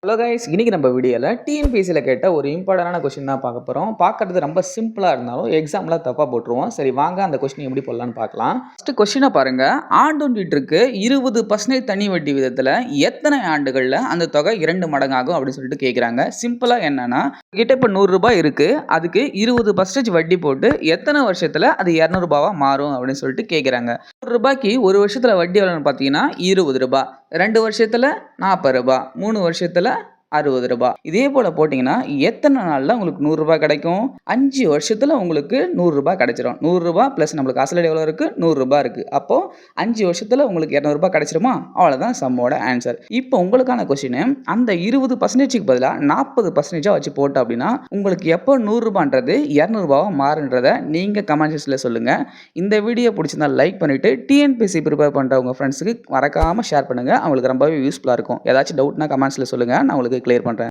Hello guys, இன்னைக்கு நம்ம வீடியோவில் டிஎன்பிஎஸ்சியில் கேட்ட ஒரு இம்பார்ட்டண்டான கொஸ்டின் தான் பார்க்க போகிறோம். பார்க்கறது ரொம்ப சிம்பிளாக இருந்தாலும் எக்ஸாமில் தப்பாக போட்டுருவோம். சரி வாங்க அந்த கொஸ்டின் எப்படி போடலான்னு பார்க்கலாம். ஃபஸ்ட்டு கொஸ்டினை பாருங்கள். ஆண்டொன்றிற்கு 20% தனி வட்டி விதத்தில் எத்தனை ஆண்டுகளில் அந்த தொகை 2 மடங்காகும் அப்படின்னு சொல்லிட்டு கேட்குறாங்க. சிம்பிளாக என்னன்னா, கிட்ட இப்போ 100 ரூபாய் இருக்குது, அதுக்கு 20% வட்டி போட்டு எத்தனை வருஷத்தில் அது 200 ரூபாவாக மாறும் அப்படின்னு சொல்லிட்டு கேட்குறாங்க. 100 ரூபாய்க்கு ஒரு வருஷத்தில் வட்டி எவ்வளோன்னு பார்த்தீங்கன்னா 20 ரூபாய், 2 வருஷத்தில் 40 ரூபாய், 3 வருஷத்தில் 60 ரூபாய். இதே போல் போட்டிங்கன்னா எத்தனை நாளில் உங்களுக்கு 100 ரூபாய் கிடைக்கும்? 5 வருஷத்தில் உங்களுக்கு 100 ரூபாய் கிடைச்சிரும். 100 ரூபாய் ப்ளஸ் நம்மளுக்கு அசல் எவ்வளோ இருக்குது? 100 ரூபாய் இருக்குது. அப்போது 5 வருஷத்தில் உங்களுக்கு 200 ரூபாய் கிடைச்சிருமா? அவ்வளோதான் சம்மோட ஆன்சர். இப்போ உங்களுக்கான கொஸ்டின், அந்த 20%க்கு பதிலாக 40% வச்சு போட்டோம் அப்படின்னா உங்களுக்கு எப்போ 100 ரூபான்றது 200 ரூபாவாக மாறுன்றதை நீங்கள் கமெண்ட் செக்ஷனில் சொல்லுங்கள். இந்த வீடியோ பிடிச்சிருந்தா லைக் பண்ணிவிட்டு டிஎன்பிஎஸ்சி ப்ரிப்பேர் பண்ணுற உங்கள் ஃப்ரெண்ட்ஸுக்கு மறக்காமல் ஷேர் பண்ணுங்கள். அவங்களுக்கு ரொம்பவே யூஸ்ஃபுல்லாக இருக்கும். ஏதாச்சும் டவுட்னா கமெண்ட்ஸில் சொல்லுங்கள், நான் உங்களுக்கு கிளியர் பண்ணுறேன்.